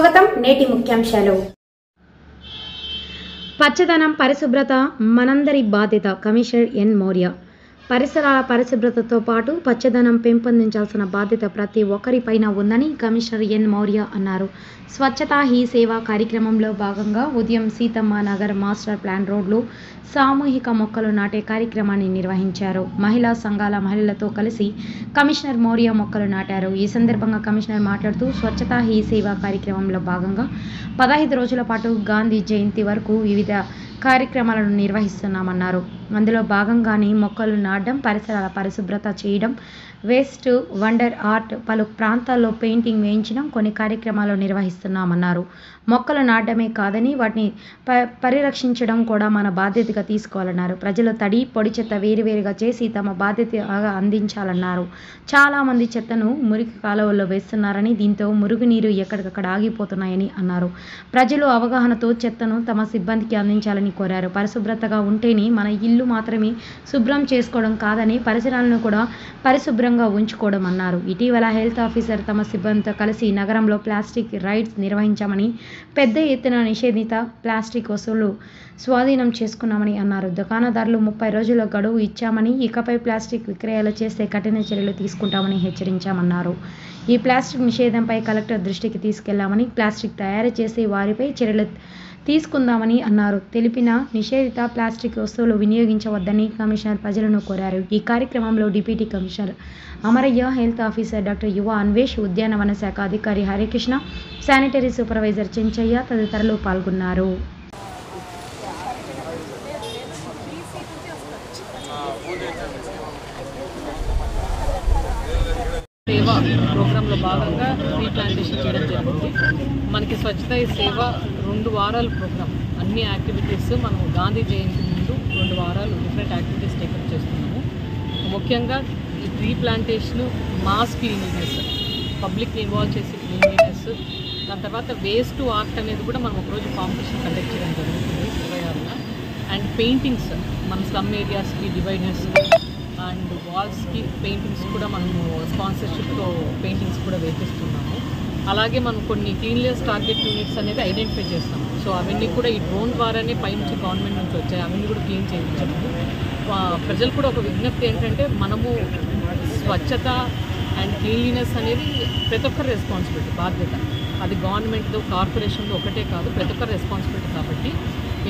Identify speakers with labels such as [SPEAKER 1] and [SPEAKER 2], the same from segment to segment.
[SPEAKER 1] స్వాగతం. నేటి ముఖ్యాంశాలు.
[SPEAKER 2] పచ్చదనం, పరిశుభ్రత మనందరి బాధ్యత. Commissioner N Maurya. పరిసరాల పరిశుభ్రతతో పాటు పచ్చదనం పెంపొందించాల్సిన బాధ్యత ప్రతి ఒక్కరిపైన ఉందని కమిషనర్ ఎన్ మౌర్య అన్నారు. స్వచ్ఛతా హీ సేవ కార్యక్రమంలో భాగంగా ఉదయం సీతమ్మ నగర్ మాస్టర్ ప్లాన్ రోడ్లో సామూహిక మొక్కలు నాటే కార్యక్రమాన్ని నిర్వహించారు. మహిళా సంఘాల మహిళలతో కలిసి కమిషనర్ మౌర్య మొక్కలు నాటారు. ఈ సందర్భంగా కమిషనర్ మాట్లాడుతూ స్వచ్ఛతా హీ సేవ కార్యక్రమంలో భాగంగా 15 రోజుల పాటు గాంధీ జయంతి వరకు వివిధ కార్యక్రమాలను నిర్వహిస్తున్నామన్నారు. అందులో భాగంగానే మొక్కలు నాటడం, పరిసరాల పరిశుభ్రత చేయడం, వేస్ట్ వండర్ ఆర్ట్, పలు ప్రాంతాల్లో పెయింటింగ్ వేయించడం కొన్ని కార్యక్రమాలు నిర్వహిస్తున్నామన్నారు. మొక్కలు నాటడమే కాదని వాటిని పరిరక్షించడం కూడా మన బాధ్యతగా తీసుకోవాలన్నారు. ప్రజలు తడి, పొడి చెత్త వేరువేరుగా చేసి తమ బాధ్యతగా అందించాలన్నారు. చాలామంది చెత్తను మురికి కాలువల్లో వేస్తున్నారని, దీంతో మురుగునీరు ఎక్కడికక్కడ ఆగిపోతున్నాయని అన్నారు. ప్రజలు అవగాహనతో చెత్తను తమ సిబ్బందికి అందించాలని కోరారు. పరిశుభ్రతగా ఉంటేనే మన ఇల్లు మాత్రమే శుభ్రం చేసుకోవడం కాదని పరిసరాలను కూడా పరిశుభ్రంగా ఉంచుకోవడం అన్నారు. ఇటీవల హెల్త్ ఆఫీసర్ తమ సిబ్బందితో కలిసి నగరంలో ప్లాస్టిక్ రైడ్స్ నిర్వహించామని, పెద్ద ఎత్తున నిషేధిత ప్లాస్టిక్ వస్తువులు స్వాధీనం చేసుకున్నామని అన్నారు. దుకాణదారులు 30 రోజుల గడువు ఇచ్చామని, ఇకపై ప్లాస్టిక్ విక్రయాలు చేస్తే కఠిన చర్యలు తీసుకుంటామని హెచ్చరించామన్నారు. ఈ ప్లాస్టిక్ నిషేధంపై కలెక్టర్ దృష్టికి తీసుకెళ్లామని, ప్లాస్టిక్ తయారు చేసే వారిపై చర్యలు తీసుకుందామని అన్నారు. తెలిపిన నిషేధిత ప్లాస్టిక్ వస్తువులు వినియోగించవద్దని కమిషనర్ ప్రజలను కోరారు. ఈ కార్యక్రమంలో deputy commissioner Amarayya, health officer doctor యువ అన్వేష్, ఉద్యానవన శాఖ అధికారి హరికృష్ణ, శానిటరీ సూపర్వైజర్ చెంచయ్య తదితరులు పాల్గొన్నారు.
[SPEAKER 3] సేవ ప్రోగ్రాంలో భాగంగా ట్రీ ప్లాంటేషన్ చేయడం జరిగింది. మనకి స్వచ్ఛత ఈ సేవ 2 వారాల ప్రోగ్రామ్. అన్ని యాక్టివిటీస్ మనం గాంధీ జయంతి ముందు 2 వారాలు డిఫరెంట్ యాక్టివిటీస్ టేకప్ చేస్తున్నాము. ముఖ్యంగా ఈ tree plantation, mass cleanliness, public involve చేసి క్లీన్లీనెస్, దాని తర్వాత వేస్ట్ టు ఆర్ట్ అనేది కూడా మనం ఒకరోజు కాంపిటీషన్ కండక్ట్ చేయడం జరుగుతుంది 26న. అండ్ పెయింటింగ్స్, మన స్లమ్ ఏరియాస్కి డివైడర్స్ అండ్ వాల్స్కి పెయింటింగ్స్ కూడా మనము స్పాన్సర్షిప్తో పెయింటింగ్స్ కూడా వేపిస్తున్నాము. అలాగే మనం కొన్ని క్లీన్లెస్ టార్గెట్ యూనిట్స్ అనేది ఐడెంటిఫై చేస్తాము. సో అవన్నీ కూడా ఈ డ్రోన్ ద్వారానే పైనుంచి గవర్నమెంట్ నుంచి వచ్చాయి. అవన్నీ కూడా క్లీన్ చేయించాము. ప్రజలు కూడా ఒక విజ్ఞప్తి ఏంటంటే, మనము స్వచ్ఛత అండ్ క్లీన్లీనెస్ అనేది ప్రతి ఒక్కరి రెస్పాన్సిబిలిటీ, బాధ్యత. అది గవర్నమెంట్తో, కార్పొరేషన్లో ఒకటే కాదు, ప్రతి ఒక్కరి రెస్పాన్సిబిలిటీ. కాబట్టి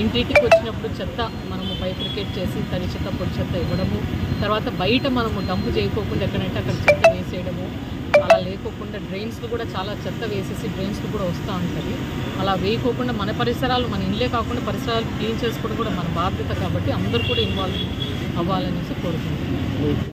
[SPEAKER 3] ఇంటింటికి వచ్చినప్పుడు చెత్త మనము బైఫర్కేట్ చేసి తడి చెత్త, పొడి చెత్త ఇవ్వడము, తర్వాత బయట మనము డంపు చేయకోకుండా ఎక్కడంటే అక్కడ చెత్త వేసేయడము, అలా లేకోకుండా డ్రైన్స్లో కూడా చాలా చెత్త వేసేసి డ్రైన్స్లో కూడా వస్తూ ఉంటుంది. అలా వేయకోకుండా మన పరిసరాలు, మన ఇల్లే కాకుండా పరిసరాలు క్లీన్ చేసుకోవడం కూడా మన బాధ్యత. కాబట్టి అందరూ కూడా ఇన్వాల్వ్ అవ్వాలనేసి కోరుకుంటున్నాను.